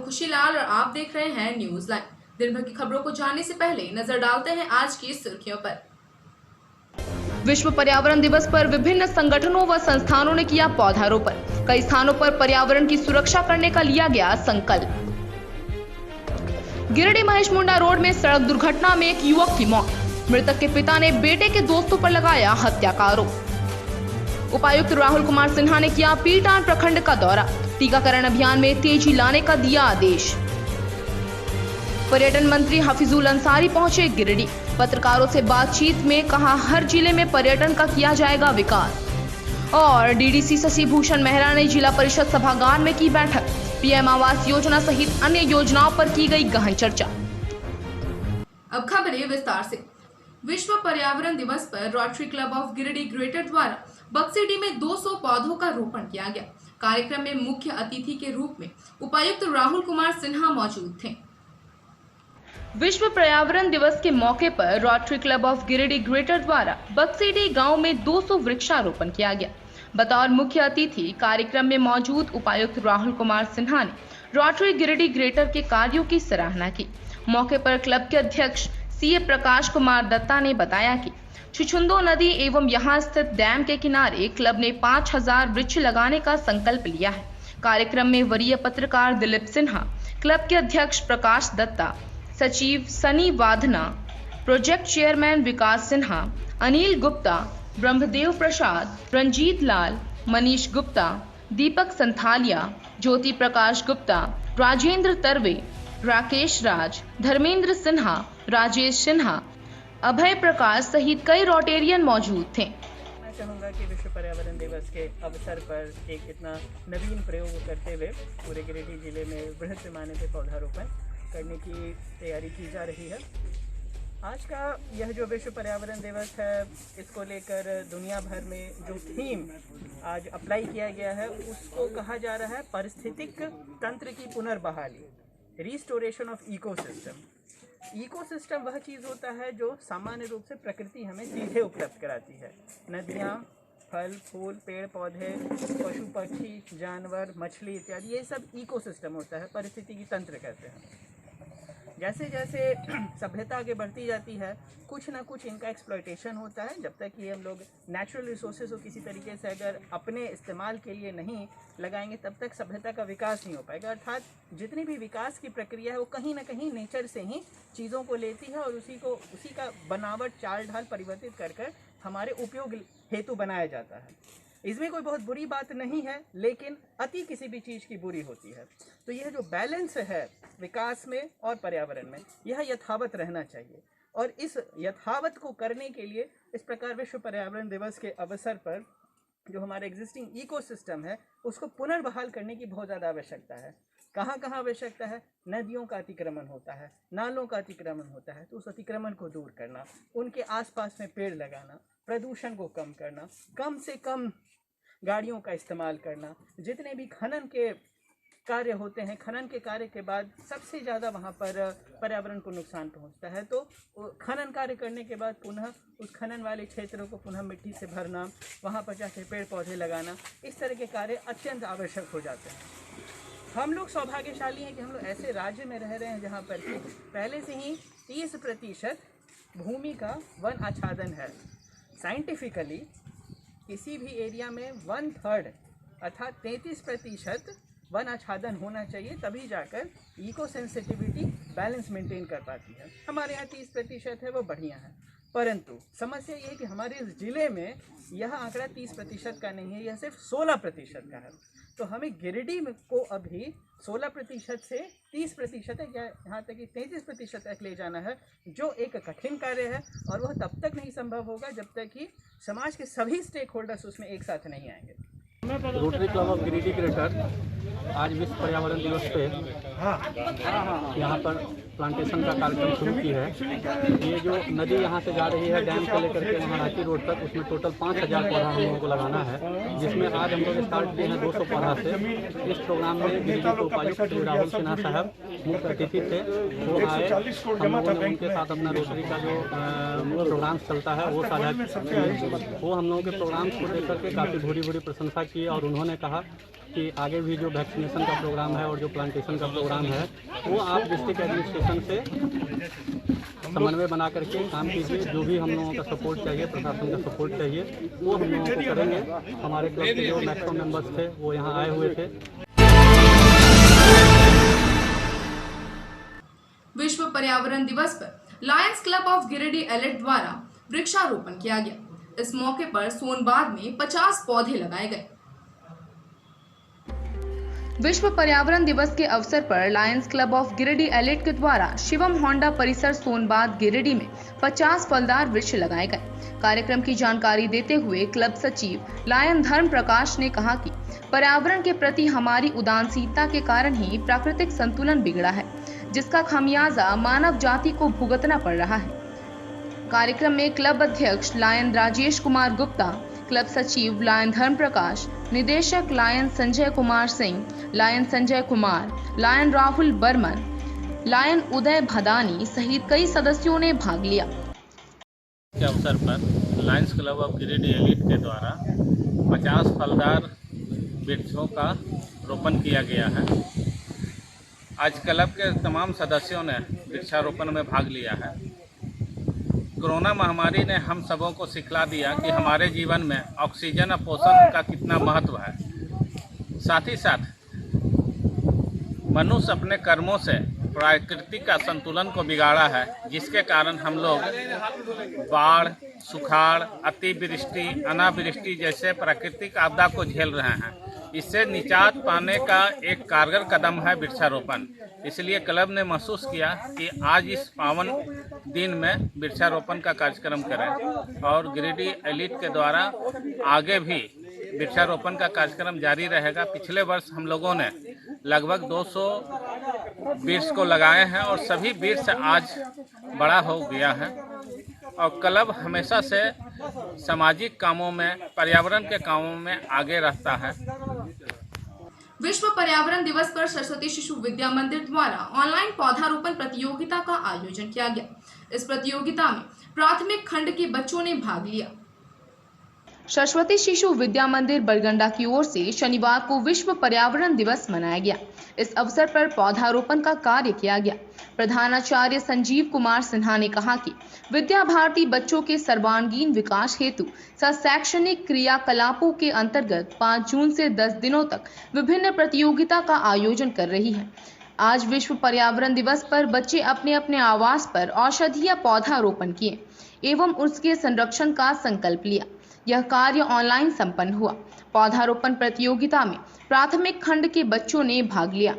खुशीलाल और आप देख रहे हैं न्यूज लाइव। दिन भर की खबरों को जानने से पहले नजर डालते हैं आज की सुर्खियों पर। विश्व पर्यावरण दिवस पर विभिन्न संगठनों व संस्थानों ने किया पौधारोपण। कई स्थानों पर पर्यावरण की सुरक्षा करने का लिया गया संकल्प। गिरिडीह महेश मुंडा रोड में सड़क दुर्घटना में एक युवक की मौत। मृतक के पिता ने बेटे के दोस्तों पर लगाया हत्या का आरोप। उपायुक्त राहुल कुमार सिन्हा ने किया पीटान प्रखंड का दौरा। टीकाकरण अभियान में तेजी लाने का दिया आदेश। पर्यटन मंत्री हफीजुल अंसारी पहुंचे गिरिडीह। पत्रकारों से बातचीत में कहा हर जिले में पर्यटन का किया जाएगा विकास। और डीडीसी शशि भूषण मेहरा ने जिला परिषद सभागार में की बैठक। पीएम आवास योजना सहित अन्य योजनाओं पर की गई गहन चर्चा। अब खबरें विस्तार से। विश्व पर्यावरण दिवस पर rotary club of Giridih greater द्वारा बक्सीडीह में 200 पौधों का रोपण किया गया। कार्यक्रम में मुख्य अतिथि के रूप में उपायुक्त राहुल कुमार सिन्हा मौजूद थे। विश्व पर्यावरण दिवस के मौके पर rotary club of Giridih greater द्वारा बक्सीडीह गांव में 200 वृक्षारोपण किया गया। बतौर मुख्य अतिथि कार्यक्रम में मौजूद उपायुक्त राहुल कुमार सिन्हा ने रोटरी गिरिडीह ग्रेटर के कार्यों की सराहना की। मौके पर क्लब के अध्यक्ष सीए प्रकाश कुमार दत्ता ने बताया कि छुछुंदो नदी एवं यहां स्थित डैम के किनारे क्लब ने 5000 वृक्ष लगाने का संकल्प लिया है। कार्यक्रम में वरीय पत्रकार दिलीप सिन्हा, क्लब के अध्यक्ष प्रकाश दत्ता, सचिव सनी वाधना, प्रोजेक्ट चेयरमैन विकास सिन्हा, अनिल गुप्ता, ब्रह्मदेव प्रसाद, रंजीत लाल, मनीष गुप्ता, दीपक संथालिया, ज्योति प्रकाश गुप्ता, राजेंद्र तरवे, राकेश राज, धर्मेंद्र सिन्हा, राजेश सिन्हा, अभय प्रकाश सहित कई रोटेरियन मौजूद थे। मैं चाहूँगा कि विश्व पर्यावरण दिवस के अवसर पर एक इतना नवीन प्रयोग करते हुए पूरे गिरिडीह जिले में बृहद पैमाने पर पौधारोपण करने की तैयारी की जा रही है। आज का यह जो विश्व पर्यावरण दिवस है, इसको लेकर दुनिया भर में जो थीम आज अप्लाई किया गया है उसको कहा जा रहा है पारिस्थितिक तंत्र की पुनर्बहाली, रिस्टोरेशन ऑफ इकोसिस्टम। इकोसिस्टम वह चीज़ होता है जो सामान्य रूप से प्रकृति हमें सीधे उपलब्ध कराती है। नदियाँ, फल, फूल, पेड़ पौधे, पशु पक्षी, जानवर, मछली इत्यादि, ये सब इकोसिस्टम होता है, पारिस्थितिकी तंत्र कहते हैं। जैसे जैसे सभ्यता आगे बढ़ती जाती है, कुछ ना कुछ इनका एक्सप्लॉयटेशन होता है। जब तक कि हम लोग नेचुरल रिसोर्सेज को किसी तरीके से अगर अपने इस्तेमाल के लिए नहीं लगाएंगे, तब तक सभ्यता का विकास नहीं हो पाएगा। अर्थात जितनी भी विकास की प्रक्रिया है वो कहीं ना कहीं नेचर से ही चीज़ों को लेती है और उसी का बनावट, चाल ढाल परिवर्तित कर हमारे उपयोग हेतु बनाया जाता है। इसमें कोई बहुत बुरी बात नहीं है, लेकिन अति किसी भी चीज़ की बुरी होती है। तो यह जो बैलेंस है विकास में और पर्यावरण में, यह यथावत रहना चाहिए। और इस यथावत को करने के लिए इस प्रकार विश्व पर्यावरण दिवस के अवसर पर जो हमारे एग्जिस्टिंग इकोसिस्टम है उसको पुनर्बहाल करने की बहुत ज़्यादा आवश्यकता है। कहाँ कहाँ आवश्यकता है? नदियों का अतिक्रमण होता है, नालों का अतिक्रमण होता है, तो उस अतिक्रमण को दूर करना, उनके आसपास में पेड़ लगाना, प्रदूषण को कम करना, कम से कम गाड़ियों का इस्तेमाल करना। जितने भी खनन के कार्य होते हैं, खनन के कार्य के बाद सबसे ज़्यादा वहाँ पर पर्यावरण को नुकसान पहुँचता है। तो खनन कार्य करने के बाद पुनः उस खनन वाले क्षेत्रों को पुनः मिट्टी से भरना, वहाँ पर जाके पेड़ पौधे लगाना, इस तरह के कार्य अत्यंत आवश्यक हो जाते हैं। हम लोग सौभाग्यशाली हैं कि हम लोग ऐसे राज्य में रह रहे हैं जहाँ पर कि पहले से ही 30% भूमि का वन आच्छादन है। साइंटिफिकली किसी भी एरिया में 1/3 अर्थात 33% वन आच्छादन होना चाहिए, तभी जाकर इको सेंसिटिविटी बैलेंस मेंटेन कर पाती है। हमारे यहाँ 30% है, वो बढ़िया है। परंतु समस्या ये है कि हमारे इस जिले में यह आंकड़ा 30% का नहीं है, यह सिर्फ 16% का है। तो हमें गिरिडीह को अभी 16% से 30% तक या यहाँ तक कि 33% तक ले जाना है, जो एक कठिन कार्य है। और वह तब तक नहीं संभव होगा जब तक कि समाज के सभी स्टेक होल्डर्स उसमें एक साथ नहीं आएंगे। Rotary club of Giridih greater आज विश्व पर्यावरण दिवस पे यहाँ पर प्लांटेशन का कार्यक्रम शुरू की है। ये जो नदी यहाँ से जा रही है डैम से लेकर के महाराष्ट्र रोड तक, उसमें टोटल 5000 पौधा हम लोगों को लगाना है, जिसमें आज हम लोग स्टार्ट किए हैं 200 पौधा से। इस प्रोग्राम में गिरिडीह के उपायुक्त राहुल सिन्हा साहब मुख्य अतिथि थे, वो आए। हम लोगों ने उनके साथ अपना रोटरी का जो प्रोग्राम चलता है वो साझा, वो हम लोगों के प्रोग्राम को लेकर के काफ़ी भूरी भूरी प्रशंसा की और उन्होंने कहा कि आगे भी जो वैक्सीनेशन का प्रोग्राम है और जो प्लांटेशन का प्रोग्राम है वो आप डिस्ट्रिक्ट एडमिनिस्ट्रेशन से समन्वय बना करके काम कीजिए। जो भी हम लोगों का सपोर्ट चाहिए, प्रशासन का सपोर्ट चाहिए, वो हम लोगों को करेंगे। हमारे क्लब के जो मैक्सिमम मेंबर्स थे वो यहाँ आए हुए थे। विश्व पर्यावरण दिवस पर lions club of Giridih elite द्वारा वृक्षारोपण किया गया। इस मौके पर सोनबाग में 50 पौधे लगाए गए। विश्व पर्यावरण दिवस के अवसर पर lions club of Giridih elite के द्वारा शिवम होंडा परिसर सोनबाग गिरिडीह में 50 फलदार वृक्ष लगाए गए। कार्यक्रम की जानकारी देते हुए क्लब सचिव लायन धर्म प्रकाश ने कहा कि पर्यावरण के प्रति हमारी उदासीनता के कारण ही प्राकृतिक संतुलन बिगड़ा है, जिसका खामियाजा मानव जाति को भुगतना पड़ रहा है। कार्यक्रम में क्लब अध्यक्ष लायन राजेश कुमार गुप्ता, क्लब सचिव लायन धर्म प्रकाश, निदेशक lion Sanjay Kumar Singh, lion Sanjay Kumar, lion Rahul Barman, lion Uday Bhadani सहित कई सदस्यों ने भाग लिया। के अवसर पर lions club of Giridih elite के द्वारा 50 फलदार वृक्षों का रोपण किया गया है। आज क्लब के तमाम सदस्यों ने वृक्षारोपण में भाग लिया है। कोरोना महामारी ने हम सबों को सिखला दिया कि हमारे जीवन में ऑक्सीजन और पोषण का कितना महत्व है। साथ ही साथ मनुष्य अपने कर्मों से प्रकृति का संतुलन को बिगाड़ा है, जिसके कारण हम लोग बाढ़, सुखाड़, अतिवृष्टि, अनावृष्टि जैसे प्राकृतिक आपदा को झेल रहे हैं। इससे निजात पाने का एक कारगर कदम है वृक्षारोपण। इसलिए क्लब ने महसूस किया कि आज इस पावन दिन में वृक्षारोपण का कार्यक्रम करें और गिरिडीह एलिट के द्वारा आगे भी वृक्षारोपण का कार्यक्रम जारी रहेगा। पिछले वर्ष हम लोगों ने लगभग 200 वृक्ष को लगाए हैं और सभी वृक्ष आज बड़ा हो गया है और क्लब हमेशा से सामाजिक कामों में, पर्यावरण के कामों में आगे रहता है। विश्व पर्यावरण दिवस पर सरस्वती शिशु विद्या मंदिर द्वारा ऑनलाइन पौधारोपण प्रतियोगिता का आयोजन किया गया। इस प्रतियोगिता में प्राथमिक खंड के बच्चों ने भाग लिया। सरस्वती शिशु विद्या मंदिर बरगंडा की ओर से शनिवार को विश्व पर्यावरण दिवस मनाया गया। इस अवसर पर पौधारोपण का कार्य किया गया। प्रधानाचार्य संजीव कुमार सिन्हा ने कहा कि विद्या भारती बच्चों के सर्वांगीण विकास हेतु शैक्षणिक क्रियाकलापों के अंतर्गत 5 जून से 10 दिनों तक विभिन्न प्रतियोगिता का आयोजन कर रही है। आज विश्व पर्यावरण दिवस पर बच्चे अपने अपने आवास पर औषधीय पौधारोपण किए एवं उसके संरक्षण का संकल्प लिया। यह कार्य ऑनलाइन संपन्न हुआ। पौधारोपण प्रतियोगिता में प्राथमिक खंड के बच्चों ने भाग लिया।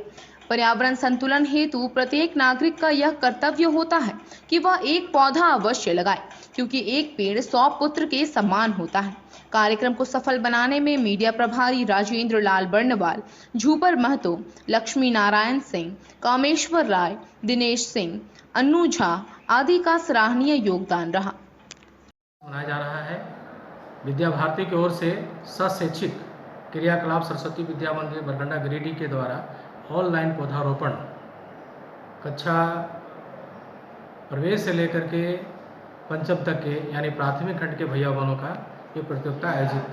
पर्यावरण संतुलन हेतु प्रत्येक नागरिक का यह कर्तव्य होता है कि वह एक पौधा अवश्य लगाए, क्योंकि एक पेड़ 100 पुत्र के समान होता है। कार्यक्रम को सफल बनाने में मीडिया प्रभारी राजेंद्र लाल बर्नवाल, झूपर महतो, लक्ष्मी नारायण सिंह, कामेश्वर राय, दिनेश सिंह, अन्नू झा आदि का सराहनीय योगदान रहा। मनाया जा रहा है विद्या भारती की ओर से शैक्षिक क्रियाकलाप सरस्वती विद्या मंदिर बरगंडा गिरिडीह के द्वारा ऑनलाइन पौधारोपण कक्षा प्रवेश से लेकर के पंचम तक के यानी प्राथमिक खंड के भैया बहनों का ये प्रतियोगिता आयोजित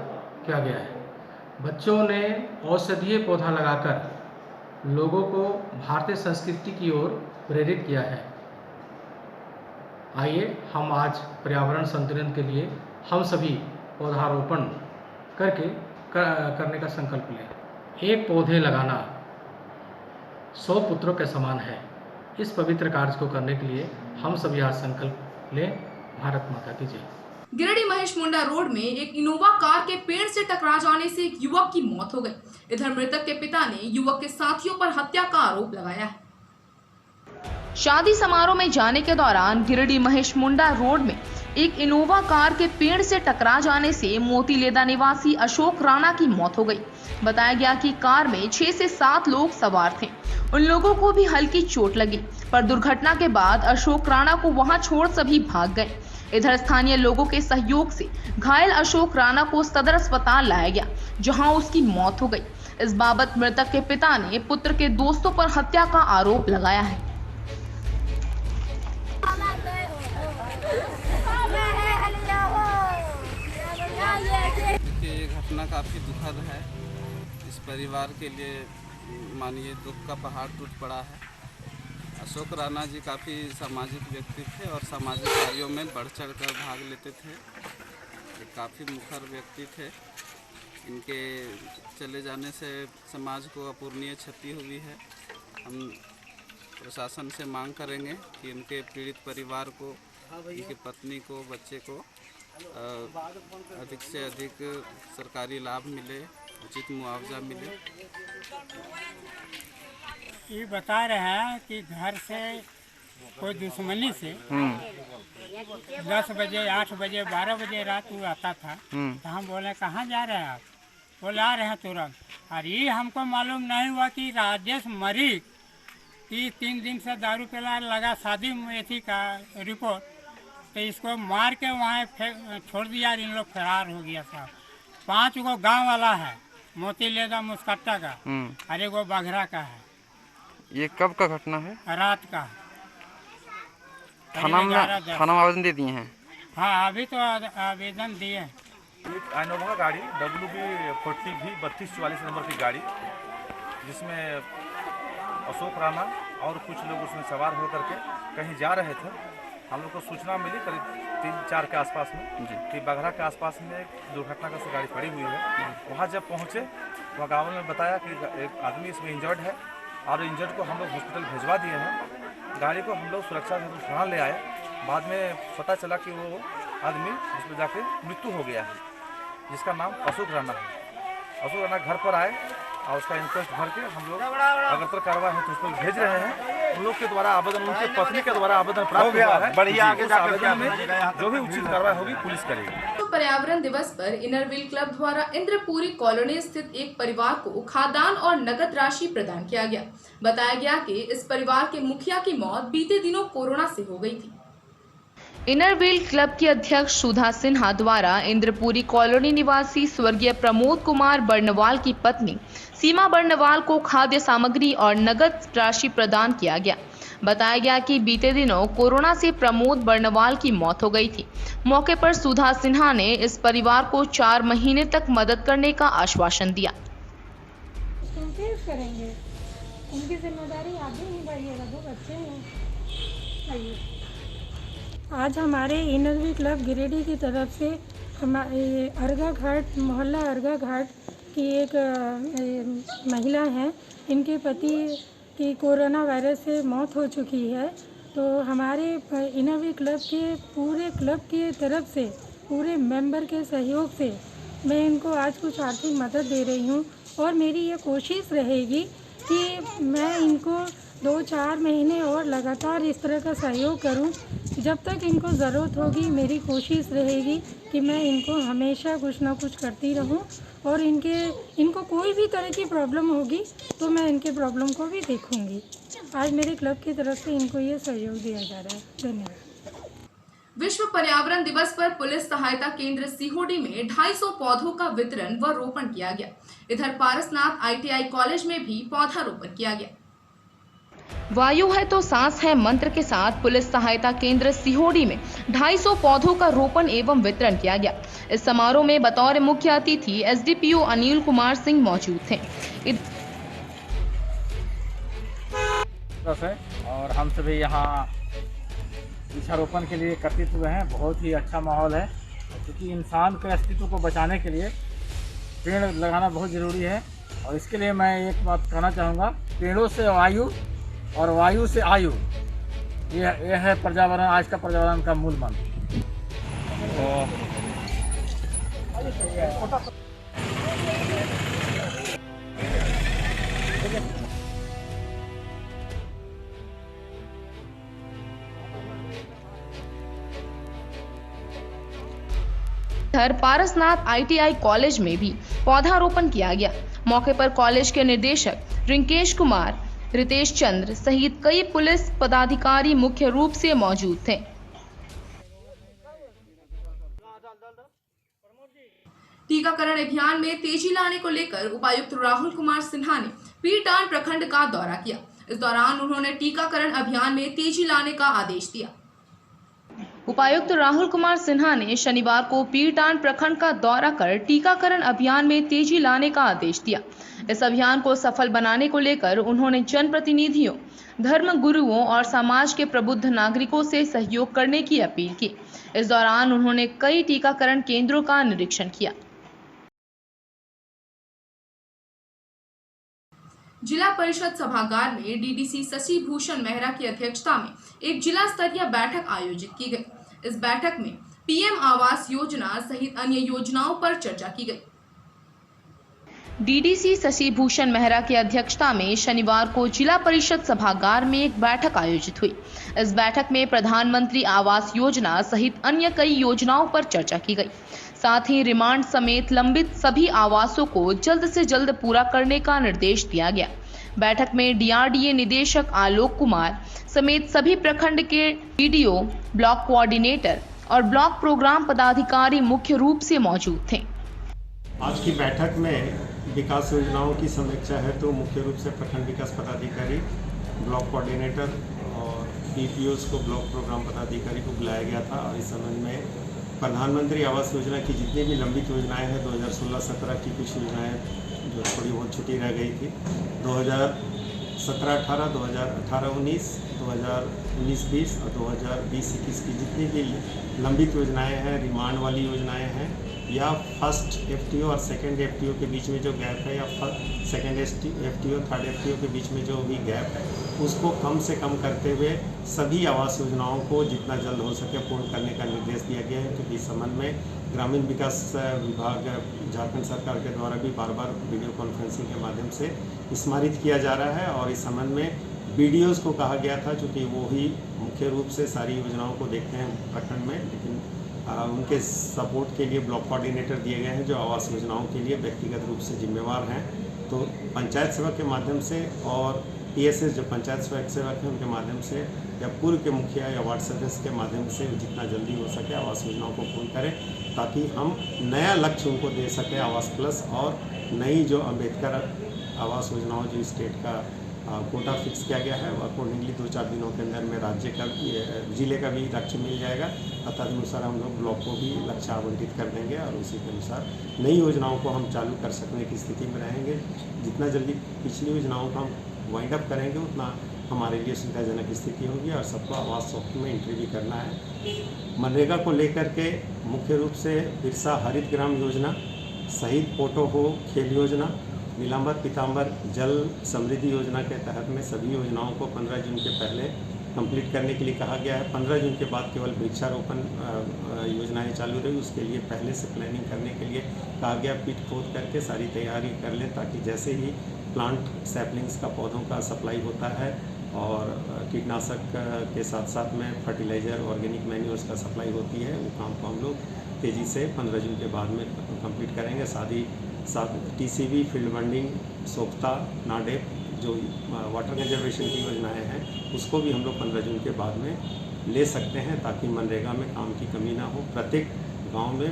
किया गया है। बच्चों ने औषधीय पौधा लगाकर लोगों को भारतीय संस्कृति की ओर प्रेरित किया है। आइए हम आज पर्यावरण संतुलन के लिए हम सभी पौधारोपण करने का संकल्प लें। एक पौधे लगाना 100 पुत्रों के समान है। इस पवित्र कार्य को करने के लिए हम सभी आज संकल्प लें। भारत माता की जय। गिरिडीह महेश मुंडा रोड में एक इनोवा कार के पेड़ से टकरा जाने से एक युवक की मौत हो गई। इधर मृतक के पिता ने युवक के साथियों पर हत्या का आरोप लगाया है। शादी समारोह में जाने के दौरान गिरिडीह महेश मुंडा रोड में एक इनोवा कार के पेड़ से टकरा जाने से मोतीलेदा निवासी अशोक राणा की मौत हो गई। बताया गया कि कार में 6 से 7 लोग सवार थे। उन लोगों को भी हल्की चोट लगी, पर दुर्घटना के बाद अशोक राणा को वहां छोड़ सभी भाग गए। इधर स्थानीय लोगों के सहयोग से घायल अशोक राणा को सदर अस्पताल लाया गया, जहां उसकी मौत हो गई। इस बाबत मृतक के पिता ने पुत्र के दोस्तों पर हत्या का आरोप लगाया है। ये घटना काफ़ी दुखद है। इस परिवार के लिए मानिए दुख का पहाड़ टूट पड़ा है। अशोक राणा जी काफ़ी सामाजिक व्यक्ति थे और सामाजिक कार्यों में बढ़ चढ़ कर भाग लेते थे। ये काफ़ी मुखर व्यक्ति थे। इनके चले जाने से समाज को अपूरणीय क्षति हुई है। हम प्रशासन से मांग करेंगे कि इनके पीड़ित परिवार को, इनकी पत्नी को, बच्चे को अधिक से अधिक सरकारी लाभ मिले, उचित मुआवजा मिले। ये बता रहे हैं कि घर से कोई दुश्मनी से 10 बजे, 8 बजे, 12 बजे रात को आता था। तो हम बोले कहाँ जा रहे हैं आप? बोले आ रहे हैं तुरंत। और ये हमको मालूम नहीं हुआ कि राजेश मरी कि 3 दिन से दारू पिला लगा, शादी में थी का रिपोर्ट, तो इसको मार के वहाँ छोड़ दिया। इन लोग फरार हो गया था। 5 गो गांव वाला है, मोतीलेदा मुस्कट्टा का, और 1 बघरा का है। ये कब का घटना है? रात का। थाना में आवेदन दे दिए हैं? हाँ, अभी तो आवेदन दिए। एक इनोवा गाड़ी WB40V 3244 नंबर की गाड़ी, जिसमें अशोक राणा और कुछ लोग उसमें सवार होकर के कहीं जा रहे थे। हम लोग को सूचना मिली करीब 3-4 के आसपास में कि बघरा के आसपास में एक दुर्घटनाग्रस्त गाड़ी पड़ी हुई है। वहाँ जब पहुँचे वहाँ गाँव में बताया कि एक आदमी इसमें इंजर्ड है और इंजर्ड को हम लोग हॉस्पिटल भिजवा दिए हैं। गाड़ी को हम लोग सुरक्षा से थाना ले आए। बाद में पता चला कि वो आदमी जिसमें जाके मृत्यु हो गया है, जिसका नाम अशोक राणा है। अशोक राणा घर पर आए और उसका इंक्वेस्ट भर के हम लोग अगर कार्रवाई है तो उसको भेज रहे हैं। उन लोग के द्वारा आवेदन, उनके पत्नी के द्वारा आवेदन प्राप्त हुआ है। बढ़िया, आगे आवेदन में जो भी उचित कार्रवाई होगी पुलिस करेगी। तो पर्यावरण दिवस पर इनरव्हील क्लब द्वारा इंद्रपुरी कॉलोनी स्थित एक परिवार को खाद्यान्न और नगद राशि प्रदान किया गया। बताया गया कि इस परिवार के मुखिया की मौत बीते दिनों कोरोना से हो गई थी। इनरव्हील क्लब की अध्यक्ष सुधा सिन्हा द्वारा इंद्रपुरी कॉलोनी निवासी स्वर्गीय प्रमोद कुमार बर्नवाल की पत्नी सीमा बर्नवाल को खाद्य सामग्री और नगद राशि प्रदान किया गया। बताया गया कि बीते दिनों कोरोना से प्रमोद बर्नवाल की मौत हो गई थी। मौके पर सुधा सिन्हा ने इस परिवार को 4 महीने तक मदद करने का आश्वासन दिया। करेंगे, उनकी जिम्मेदारी आप भी निभाइएगा, 2 बच्चे हैं। आज हमारे इनरव्हील क्लब गिरिडीह की तरफ से हमारे अर्गा घाट, मोहल्ला अर्गा घाट की एक महिला हैं, इनके पति की कोरोना वायरस से मौत हो चुकी है। तो हमारे इनरव्हील क्लब के पूरे क्लब की तरफ से, पूरे मेंबर के सहयोग से मैं इनको आज कुछ आर्थिक मदद दे रही हूँ। और मेरी ये कोशिश रहेगी कि मैं इनको 2-4 महीने और लगातार इस तरह का सहयोग करूं। जब तक इनको ज़रूरत होगी मेरी कोशिश रहेगी कि मैं इनको हमेशा कुछ ना कुछ करती रहूं। और इनको कोई भी तरह की प्रॉब्लम होगी तो मैं इनके प्रॉब्लम को भी देखूंगी। आज मेरे क्लब की तरफ से इनको ये सहयोग दिया जा रहा है। धन्यवाद। विश्व पर्यावरण दिवस पर पुलिस सहायता केंद्र सीहोडी में 250 पौधों का वितरण व रोपण किया गया। इधर पारसनाथ ITI कॉलेज में भी पौधारोपण किया गया। वायु है तो सांस है मंत्र के साथ पुलिस सहायता केंद्र सीहोडी में 250 पौधों का रोपण एवं वितरण किया गया। इस समारोह में बतौर मुख्य अतिथि SDPO अनिल कुमार सिंह मौजूद थे। और हम सभी यहाँ वृक्षारोपण के लिए एकत्रित हुए हैं। बहुत ही अच्छा माहौल है, क्योंकि इंसान के अस्तित्व को बचाने के लिए पेड़ लगाना बहुत ज़रूरी है। और इसके लिए मैं एक बात कहना चाहूँगा, पेड़ों से वायु और वायु से आयु, ये है पर्यावरण, आज का पर्यावरण का मूल मंत्र। इधर पारसनाथ ITI कॉलेज में भी पौधारोपण किया गया। मौके पर कॉलेज के निदेशक रिंकेश कुमार, रितेश चंद्र सहित कई पुलिस पदाधिकारी मुख्य रूप से मौजूद थे। टीकाकरण अभियान में तेजी लाने को लेकर उपायुक्त राहुल कुमार सिन्हा ने पीरटांड प्रखंड का दौरा किया। इस दौरान उन्होंने टीकाकरण अभियान में तेजी लाने का आदेश दिया। उपायुक्त राहुल कुमार सिन्हा ने शनिवार को पीरटांड प्रखंड का दौरा कर टीकाकरण अभियान में तेजी लाने का आदेश दिया। इस अभियान को सफल बनाने को लेकर उन्होंने जनप्रतिनिधियों, धर्म गुरुओं और समाज के प्रबुद्ध नागरिकों से सहयोग करने की अपील की। इस दौरान उन्होंने कई टीकाकरण केंद्रों का निरीक्षण किया। जिला परिषद सभागार में डीडीसी शशि भूषण मेहरा की अध्यक्षता में एक जिला स्तरीय बैठक आयोजित की गई। इस बैठक में पीएम आवास योजना सहित अन्य योजनाओं पर चर्चा की गई। डीडीसी शशि भूषण मेहरा की अध्यक्षता में शनिवार को जिला परिषद सभागार में एक बैठक आयोजित हुई। इस बैठक में प्रधानमंत्री आवास योजना सहित अन्य कई योजनाओं पर चर्चा की गई। साथ ही रिमांड समेत लंबित सभी आवासों को जल्द से जल्द पूरा करने का निर्देश दिया गया। बैठक में डीआरडीए निदेशक आलोक कुमार समेत सभी प्रखंड के पीडीओ, ब्लॉक कोऑर्डिनेटर और ब्लॉक प्रोग्राम पदाधिकारी मुख्य रूप से मौजूद थे। आज की बैठक में विकास योजनाओं की समीक्षा है तो मुख्य रूप से प्रखंड विकास पदाधिकारी, ब्लॉक कोऑर्डिनेटर और पीपीओस को, ब्लॉक प्रोग्राम पदाधिकारी को बुलाया गया था। और इस संबंध में प्रधानमंत्री आवास योजना की जितनी भी लंबित योजनाएं हैं, 2016-17 की कुछ योजनाएं जो थोड़ी बहुत छुट्टी रह गई थी, 2017-18, 2018-19, 2019-20 और 2020-21 की जितनी भी लंबित योजनाएं हैं, रिमांड वाली योजनाएं हैं, या फर्स्ट एफटीओ और सेकंड एफटीओ के बीच में जो गैप है, या सेकंड एफटीओ थर्ड एफटीओ के बीच में जो भी गैप है, उसको कम से कम करते हुए सभी आवास योजनाओं को जितना जल्द हो सके पूर्ण करने का निर्देश दिया गया है। क्योंकि इस संबंध में ग्रामीण विकास विभाग झारखंड सरकार के द्वारा भी बार बार वीडियो कॉन्फ्रेंसिंग के माध्यम से स्मरित किया जा रहा है। और इस संबंध में बीडीओज को कहा गया था, चूँकि वो ही मुख्य रूप से सारी योजनाओं को देखते हैं प्रखंड में, लेकिन उनके सपोर्ट के लिए ब्लॉक कोऑर्डिनेटर दिए गए हैं जो आवास योजनाओं के लिए व्यक्तिगत रूप से जिम्मेवार हैं। तो पंचायत सेवक के माध्यम से और पीएसएस जो पंचायत सेवक हैं उनके माध्यम से, या पूर्व के मुखिया या वार्ड सदस्य के माध्यम से जितना जल्दी हो सके आवास योजनाओं को पूर्ण करें, ताकि हम नया लक्ष्य उनको दे सकें आवास प्लस, और नई जो अम्बेडकर आवास योजनाओं जो स्टेट का कोटा फिक्स किया गया है, अकॉर्डिंगली 2-4 दिनों के अंदर में राज्य का जिले का भी लक्ष्य मिल जाएगा। तदनुसार हम लोग ब्लॉक को भी लक्ष्य आवंटित कर देंगे और उसी के अनुसार नई योजनाओं को हम चालू कर सकने की स्थिति में रहेंगे। जितना जल्दी पिछली योजनाओं को हम वाइंड अप करेंगे उतना हमारे लिए सुविधाजनक स्थिति होगी और सबको आवास सॉफ्ट में एंट्री भी करना है। मनरेगा को लेकर के मुख्य रूप से बिरसा हरित ग्राम योजना, शहीद पोटो हो खेल योजना, नीलांबर पीताम्बर जल समृद्धि योजना के तहत में सभी योजनाओं को 15 जून के पहले कंप्लीट करने के लिए कहा गया है। 15 जून के बाद केवल वृक्षारोपण योजनाएं चालू रही, उसके लिए पहले से प्लानिंग करने के लिए कहा गया। पिट खोद करके सारी तैयारी कर लें, ताकि जैसे ही प्लांट सैपलिंग्स का पौधों का सप्लाई होता है और कीटनाशक के साथ साथ में फर्टिलाइज़र, ऑर्गेनिक मैन्योर्स का सप्लाई होती है, वो काम को हम लोग तेज़ी से 15 जून के बाद में कंप्लीट करेंगे। साथ टीसीबी, फील्ड बंडिंग, सोख्ता, नाडेप जो वाटर कंजर्वेशन की योजनाएं हैं उसको भी हम लोग 15 जून के बाद में ले सकते हैं, ताकि मनरेगा में काम की कमी ना हो। प्रत्येक गांव में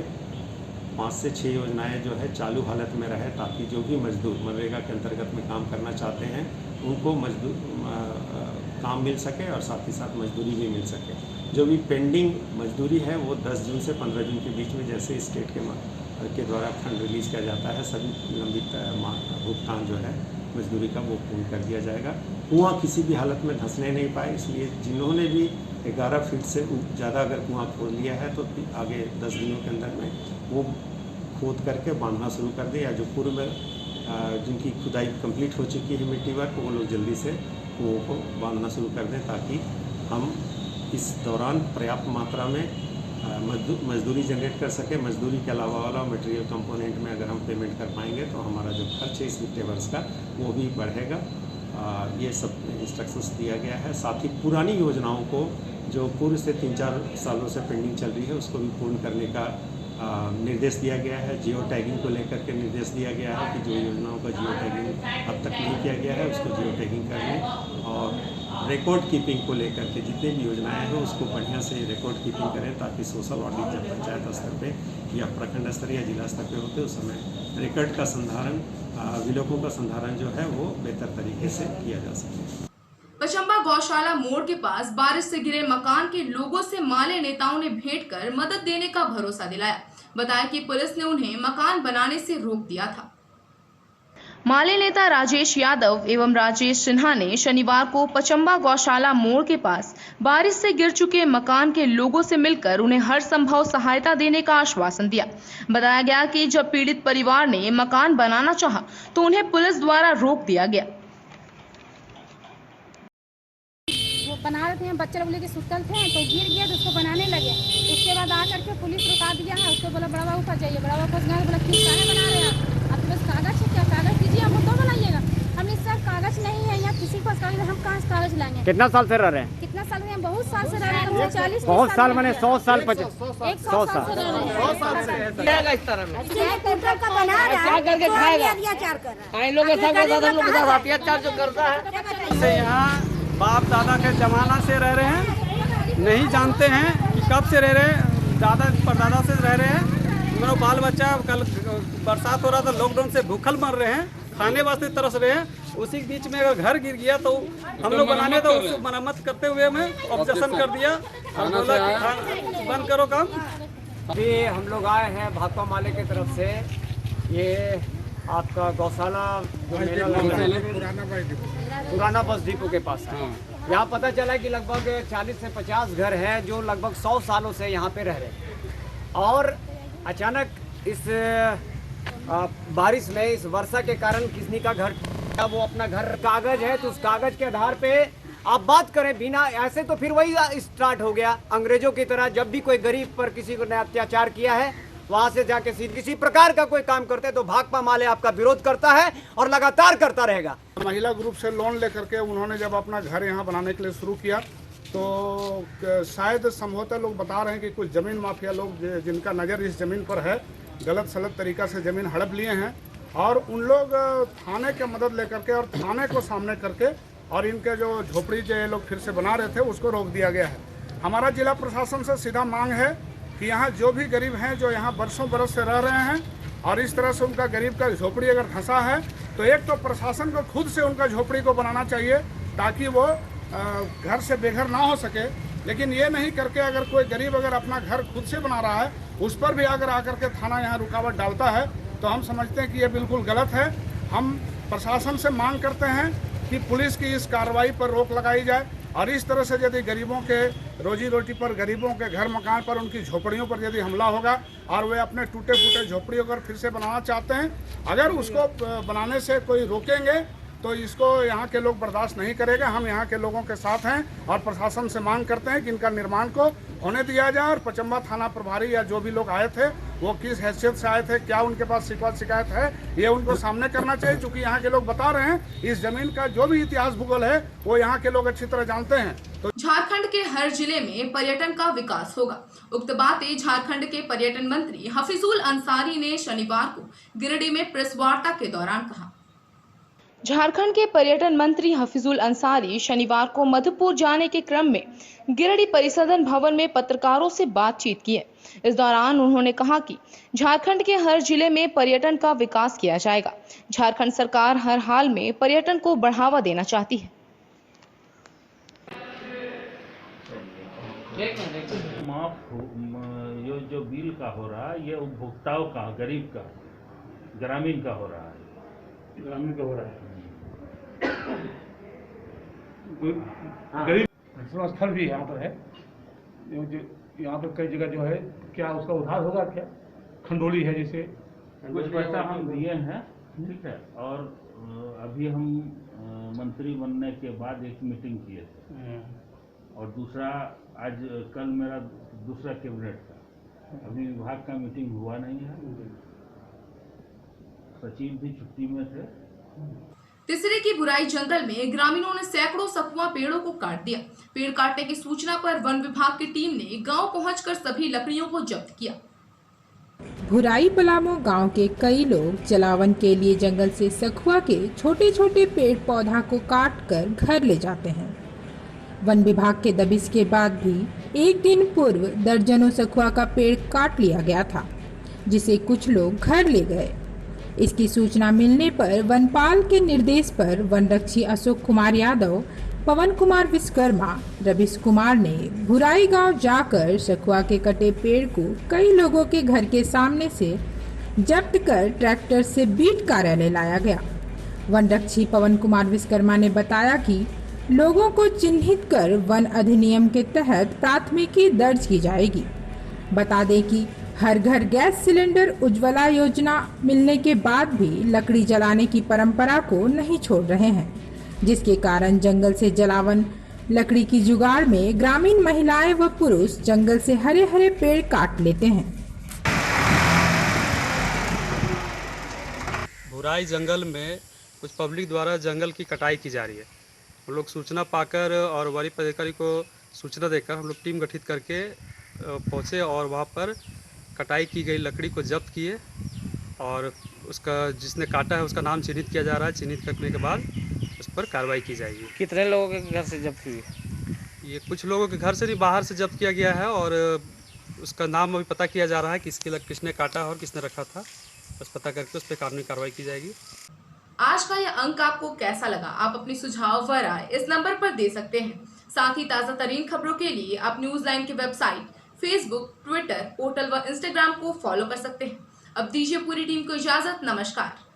5 से 6 योजनाएं जो है चालू हालत में रहे, ताकि जो भी मजदूर मनरेगा के अंतर्गत में काम करना चाहते हैं उनको काम मिल सके और साथ ही साथ मजदूरी भी मिल सके। जो भी पेंडिंग मजदूरी है वो 10 जून से 15 जून के बीच में जैसे स्टेट के द्वारा फंड रिलीज़ किया जाता है, सभी लंबित भुगतान जो है मजदूरी का वो पूर्ण कर दिया जाएगा। कुआं किसी भी हालत में धंसने नहीं पाए, इसलिए जिन्होंने भी 11 फीट से ज़्यादा अगर कुआं खोद लिया है तो आगे 10 दिनों के अंदर में वो खोद करके बांधना शुरू कर दे, या जो पूर्व में जिनकी खुदाई कंप्लीट हो चुकी है मिट्टी वर्क, वो लोग जल्दी से कुओं को बांधना शुरू कर दें, ताकि हम इस दौरान पर्याप्त मात्रा में मजदूरी जनरेट कर सके। मजदूरी के अलावा वाला मटेरियल कंपोनेंट में अगर हम पेमेंट कर पाएंगे तो हमारा जो खर्च है इस वित्तीय वर्ष का वो भी बढ़ेगा। ये सब इंस्ट्रक्शंस दिया गया है। साथ ही पुरानी योजनाओं को जो पूर्व से 3-4 सालों से पेंडिंग चल रही है उसको भी पूर्ण करने का निर्देश दिया गया है। जियो टैगिंग को लेकर के निर्देश दिया गया है कि जो योजनाओं का जियो टैगिंग अब तक नहीं किया गया है उसको जियो टैगिंग कर लें, और रिकॉर्ड कीपिंग को लेकर के जितने भी योजनाएं हैं उसको बढ़िया से रिकॉर्ड कीपिंग करें, ताकि सोशल ऑडिट जब पंचायत स्तर पे या प्रखंड स्तर या जिला स्तर पे होते उस समय रिकॉर्ड का संधारण, विलोपों का संधारण जो है वो बेहतर तरीके से किया जा सके। पचम्बा गौशाला मोड़ के पास बारिश से गिरे मकान के लोगों से माले नेताओं ने भेंट कर मदद देने का भरोसा दिलाया। बताया कि पुलिस ने उन्हें मकान बनाने से रोक दिया था। माले नेता राजेश यादव एवं राजेश सिन्हा ने शनिवार को पचम्बा गौशाला मोड़ के पास बारिश से गिर चुके मकान के लोगों से मिलकर उन्हें हर संभव सहायता देने का आश्वासन दिया। बताया गया कि जब पीड़ित परिवार ने मकान बनाना चाहा तो उन्हें पुलिस द्वारा रोक दिया गया। वो बना रहे थे, बच्चे लोग लेके सुतल थे तो गिर गया तो उसको बनाने लगे। उसके बाद आकर के पुलिस रुका दिया है। उसको बोला बड़ा बाबू पास जाइए। बड़ा बाबू पास गए, बोला किस काहे बना रहे हैं आप? बस कागज है क्या? कागज दीजिए, हम तो बनाइएगा। हमने सर कागज नहीं है यहाँ, किसी के पास कागज, हम कहाँ से कागज लाएंगे? कितना साल से रह रहे हैं? कितना साल से? बहुत साल से रह रहे हैं। 40 बहुत साल मैंने 100 साल 100 साल से रह रहे हैं। क्या करके खाएगा? इन लोगों के साथ अत्याचार जो करता है। यहाँ बाप दादा के जमाना से रह रहे हैं, नहीं जानते हैं कि कब से रह रहे हैं। दादा परदादा से रह रहे हैं। मेरा बाल बच्चा कल बरसात हो रहा था, लॉकडाउन से भूखल मर रहे हैं, खाने वास्ते तरस रहे हैं। उसी के बीच में अगर घर गिर गया तो हम लोग बनाने तो उसको मरम्मत करते हुए हमें ऑब्जेक्शन कर दिया और बोला कि बंद करो काम। अभी हम लोग आए हैं भाकपा माले की तरफ से। ये आपका गौशाला जो मेला लग रहा है पुराना बस डिपो के पास है। यहाँ पता चला कि लगभग 40 से 50 घर हैं जो लगभग 100 सालों से यहाँ पे रह रहे हैं। और अचानक इस बारिश में, इस वर्षा के कारण किसी का घर, वो अपना घर कागज है तो उस कागज के आधार पे आप बात करें बिना ऐसे तो फिर वही स्टार्ट हो गया अंग्रेजों की तरह। जब भी कोई गरीब पर किसी को अत्याचार किया है वहां से जाके किसी प्रकार का कोई काम करते हैं तो भाकपा माले आपका विरोध करता है और लगातार करता रहेगा। महिला ग्रुप से लोन लेकर के उन्होंने जब अपना घर यहाँ बनाने के लिए शुरू किया तो शायद संभवतः लोग बता रहे हैं कि कुछ ज़मीन माफिया लोग जिनका नज़र इस ज़मीन पर है, गलत सलत तरीका से ज़मीन हड़प लिए हैं और उन लोग थाने की मदद लेकर के और थाने को सामने करके और इनके जो झोपड़ी जो ये लोग फिर से बना रहे थे उसको रोक दिया गया है। हमारा जिला प्रशासन से सीधा मांग है कि यहाँ जो भी गरीब हैं जो यहाँ बरसों बरस से रह रहे हैं और इस तरह से उनका गरीब का झोपड़ी अगर धंसा है तो एक तो प्रशासन को खुद से उनका झोपड़ी को बनाना चाहिए ताकि वो घर से बेघर ना हो सके। लेकिन ये नहीं करके अगर कोई गरीब अगर अपना घर खुद से बना रहा है उस पर भी अगर आकर के थाना यहाँ रुकावट डालता है तो हम समझते हैं कि ये बिल्कुल गलत है। हम प्रशासन से मांग करते हैं कि पुलिस की इस कार्रवाई पर रोक लगाई जाए और इस तरह से यदि गरीबों के रोजी रोटी पर, गरीबों के घर मकान पर, उनकी झोपड़ियों पर यदि हमला होगा और वे अपने टूटे फूटे झोपड़ियों को फिर से बनाना चाहते हैं, अगर उसको बनाने से कोई रोकेंगे तो इसको यहाँ के लोग बर्दाश्त नहीं करेंगे। हम यहाँ के लोगों के साथ हैं और प्रशासन से मांग करते हैं कि इनका निर्माण को होने दिया जाए और पचम्बा थाना प्रभारी या जो भी लोग आए थे वो किस हैसियत से आए थे, क्या उनके पास शिकायत है, ये उनको सामने करना चाहिए। क्योंकि यहाँ के लोग बता रहे हैं इस जमीन का जो भी इतिहास भूगोल है वो यहाँ के लोग अच्छी तरह जानते हैं। तो झारखंड के हर जिले में पर्यटन का विकास होगा। उक्त बातें झारखंड के पर्यटन मंत्री हफीजुल अंसारी ने शनिवार को गिरिडीह में प्रेस वार्ता के दौरान कहा। झारखंड के पर्यटन मंत्री हफीजुल अंसारी शनिवार को मधुपुर जाने के क्रम में गिरिडीह परिसदन भवन में पत्रकारों से बातचीत की है। इस दौरान उन्होंने कहा कि झारखंड के हर जिले में पर्यटन का विकास किया जाएगा। झारखंड सरकार हर हाल में पर्यटन को बढ़ावा देना चाहती है। ये जो बिल का हो रहा है ये उपभोक्ताओं का, गरीब का, ग्रामीण का हो रहा है, ग्रामीण का हो रहा है। गरीब स्थल भी यहाँ पर है, यहाँ पर कई जगह जो है क्या उसका उद्धार होगा, क्या खंडोली है जैसे कुछ पैसा हम दिए हैं, ठीक है। और अभी हम मंत्री बनने के बाद एक मीटिंग किए थे और दूसरा आज कल मेरा दूसरा कैबिनेट था। अभी विभाग का मीटिंग हुआ नहीं है, सचिव भी छुट्टी में थे। तिसरे की बुराई जंगल में ग्रामीणों ने सैकड़ों सखुआ पेड़ों को काट दिया। पेड़ काटने की सूचना पर वन विभाग की टीम ने गांव पहुंचकर सभी लकड़ियों को जब्त किया। भुराई पलामो गांव के कई लोग जलावन के लिए जंगल से सखुआ के छोटे छोटे पेड़ पौधा को काट कर घर ले जाते हैं। वन विभाग के दबिश के बाद भी एक दिन पूर्व दर्जनों सखुआ का पेड़ काट लिया गया था, जिसे कुछ लोग घर ले गए। इसकी सूचना मिलने पर वनपाल के निर्देश पर वनरक्षी अशोक कुमार यादव पवन कुमार विश्वकर्मा, रविश कुमार ने भुराई गांव जाकर सखुआ के कटे पेड़ को कई लोगों के घर के सामने से जब्त कर ट्रैक्टर से बीट कार्यालय लाया गया। वन रक्षी पवन कुमार विश्वकर्मा ने बताया कि लोगों को चिन्हित कर वन अधिनियम के तहत प्राथमिकी दर्ज की जाएगी। बता दें कि हर घर गैस सिलेंडर उज्ज्वला योजना मिलने के बाद भी लकड़ी जलाने की परंपरा को नहीं छोड़ रहे हैं, जिसके कारण जंगल से जलावन लकड़ी की जुगाड़ में ग्रामीण महिलाएं व पुरुष जंगल से हरे हरे पेड़ काट लेते हैं। भुराई जंगल में कुछ पब्लिक द्वारा जंगल की कटाई की जा रही है। हम लोग सूचना पाकर और वरीय पदाधिकारी को सूचना देकर हम लोग टीम गठित करके पहुँचे और वहाँ पर कटाई की गई लकड़ी को जब्त किए और उसका जिसने काटा है उसका नाम चिन्हित किया जा रहा है। चिन्हित करने के बाद उस पर कार्रवाई की जाएगी। कितने लोगों के घर से जब्त हुई? ये कुछ लोगों के घर से नहीं बाहर से जब्त किया गया है और उसका नाम अभी पता किया जा रहा है किसने काटा और किसने रखा था। बस पता करके उस पर कानूनी कार्रवाई की जाएगी। आज का यह अंक आपको कैसा लगा? आप अपनी सुझाव व राय इस नंबर पर दे सकते हैं। साथ ही ताज़ा तरीन खबरों के लिए आप न्यूज़ लाइन की वेबसाइट, फेसबुक, ट्विटर, पोर्टल व इंस्टाग्राम को फॉलो कर सकते हैं। अब दीजिए पूरी टीम को इजाजत। नमस्कार।